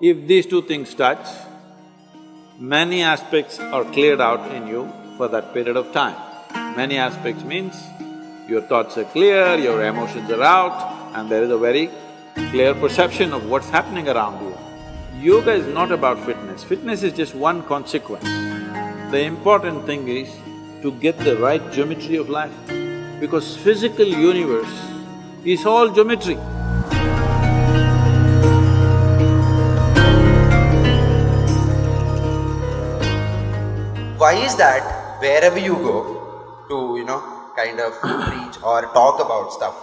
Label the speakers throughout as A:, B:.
A: If these two things touch, many aspects are cleared out in you for that period of time. Many aspects means your thoughts are clear, your emotions are out, and there is a very clear perception of what's happening around you. Yoga is not about fitness. Fitness is just one consequence. The important thing is to get the right geometry of life, because physical universe is all geometry.
B: Why is that wherever you go to, kind of preach or talk about stuff,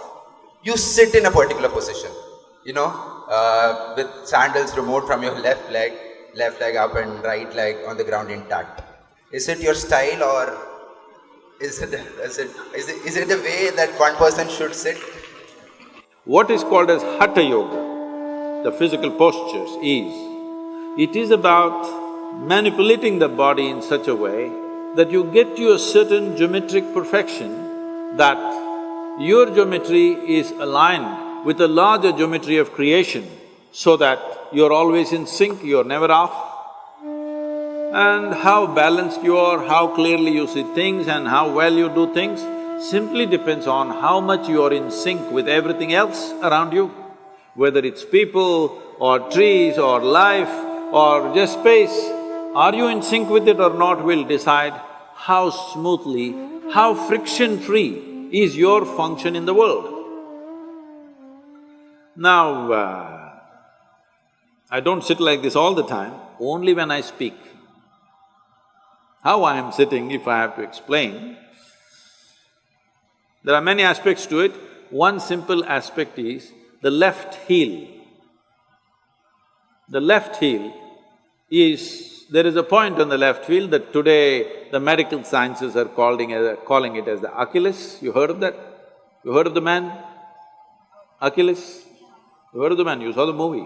B: you sit in a particular position, with sandals removed from your left leg up and right leg on the ground intact? Is it your style, or is it the way that one person should sit?
A: What is called as Hatha Yoga, the physical postures, it is about manipulating the body in such a way that you get to a certain geometric perfection, that your geometry is aligned with the larger geometry of creation, so that you're always in sync, you're never off. And how balanced you are, how clearly you see things and how well you do things simply depends on how much you are in sync with everything else around you. Whether it's people or trees or life or just space, are you in sync with it or not will decide how smoothly, how friction-free is your function in the world. Now, I don't sit like this all the time, only when I speak. How I am sitting, if I have to explain, there are many aspects to it. One simple aspect is the left heel. The left heel there is a point on the left heel that today the medical sciences are calling it as the Achilles. You heard of that? You heard of the man? Achilles? You heard of the man? You saw the movie?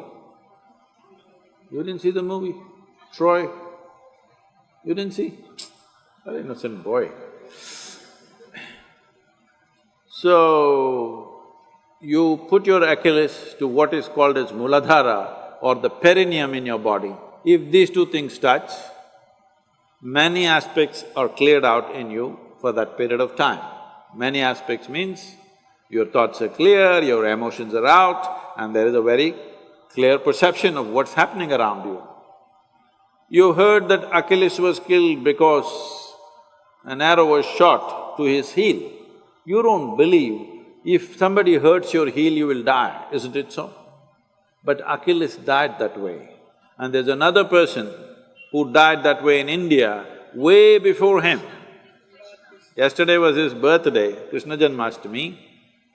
A: You didn't see the movie? Troy? You didn't see? Very innocent boy. So, you put your Achilles to what is called as Muladhara or the perineum in your body. If these two things touch, many aspects are cleared out in you for that period of time. Many aspects means your thoughts are clear, your emotions are out, and there is a very clear perception of what's happening around you. You heard that Achilles was killed because an arrow was shot to his heel. You don't believe if somebody hurts your heel, you will die, isn't it so? But Achilles died that way. And there's another person who died that way in India way before him. Yesterday was his birthday, Krishna Janmashtami.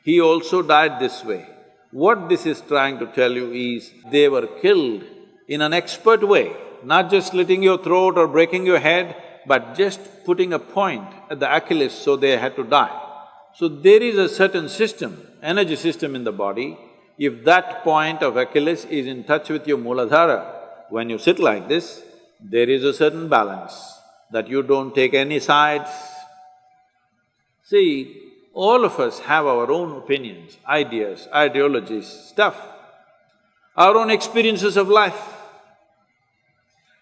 A: He also died this way. What this is trying to tell you is, they were killed in an expert way, not just slitting your throat or breaking your head, but just putting a point at the Achilles, so they had to die. So there is a certain system, energy system in the body. If that point of Achilles is in touch with your Muladhara, when you sit like this, there is a certain balance, that you don't take any sides. See, all of us have our own opinions, ideas, ideologies, stuff, our own experiences of life.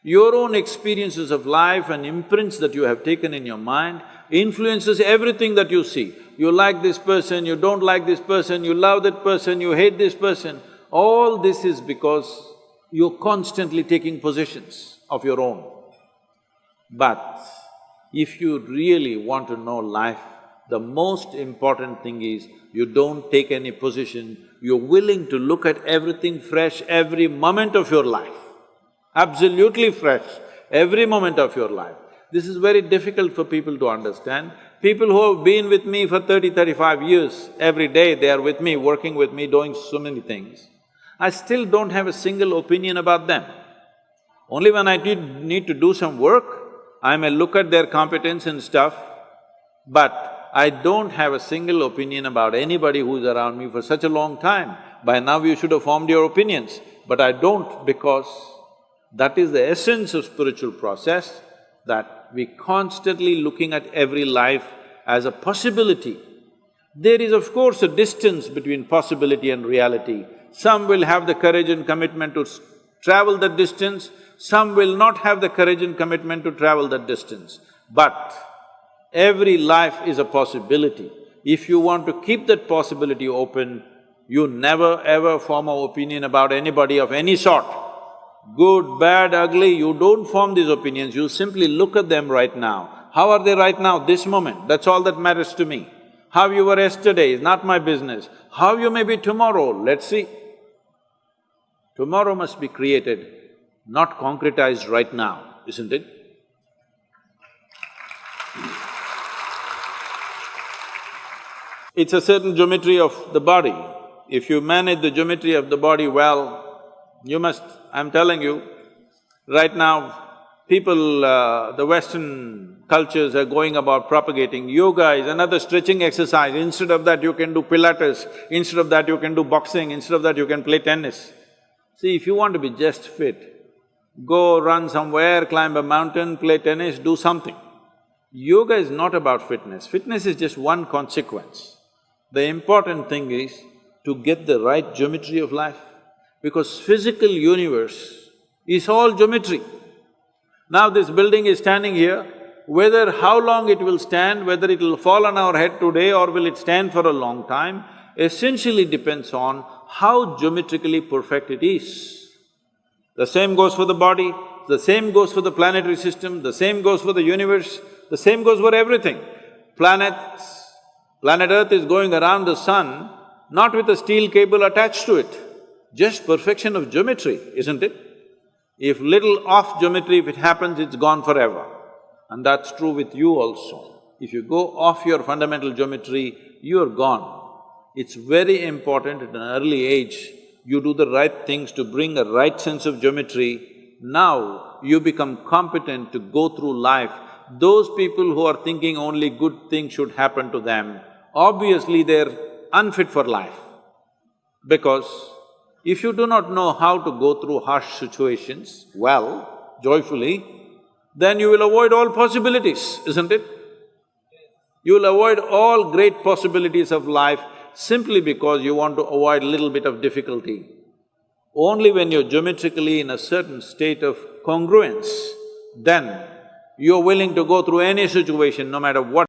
A: Your own experiences of life and imprints that you have taken in your mind influences everything that you see. You like this person, you don't like this person, you love that person, you hate this person. All this is because you're constantly taking positions of your own. But if you really want to know life, the most important thing is you don't take any position, you're willing to look at everything fresh every moment of your life. Absolutely fresh, every moment of your life. This is very difficult for people to understand. People who have been with me for 35 years, every day they are with me, working with me, doing so many things. I still don't have a single opinion about them. Only when I need to do some work, I may look at their competence and stuff, but I don't have a single opinion about anybody who's around me for such a long time. By now you should have formed your opinions, but I don't, because that is the essence of spiritual process, that we constantly looking at every life as a possibility. There is of course a distance between possibility and reality. Some will have the courage and commitment to travel that distance, some will not have the courage and commitment to travel that distance. But every life is a possibility. If you want to keep that possibility open, you never ever form an opinion about anybody of any sort. Good, bad, ugly, you don't form these opinions, you simply look at them right now. How are they right now, this moment? That's all that matters to me. How you were yesterday is not my business. How you may be tomorrow, let's see. Tomorrow must be created, not concretized right now, isn't it? It's a certain geometry of the body. If you manage the geometry of the body well, you must… I'm telling you, right now, people, the Western cultures are going about propagating yoga is another stretching exercise. Instead of that, you can do Pilates, instead of that, you can do boxing, instead of that, you can play tennis. See, if you want to be just fit, go run somewhere, climb a mountain, play tennis, do something. Yoga is not about fitness, fitness is just one consequence. The important thing is to get the right geometry of life, because physical universe is all geometry. Now this building is standing here, whether how long it will stand, whether it will fall on our head today or will it stand for a long time, essentially depends on how geometrically perfect it is. The same goes for the body, the same goes for the planetary system, the same goes for the universe, the same goes for everything. Planet Earth is going around the sun, not with a steel cable attached to it, just perfection of geometry, isn't it? If little off geometry, if it happens, it's gone forever. And that's true with you also. If you go off your fundamental geometry, you're gone. It's very important at an early age, you do the right things to bring a right sense of geometry. Now, you become competent to go through life. Those people who are thinking only good things should happen to them, obviously they're unfit for life. Because if you do not know how to go through harsh situations well, joyfully, then you will avoid all possibilities, isn't it? You will avoid all great possibilities of life simply because you want to avoid a little bit of difficulty. Only when you're geometrically in a certain state of congruence, then you're willing to go through any situation, no matter what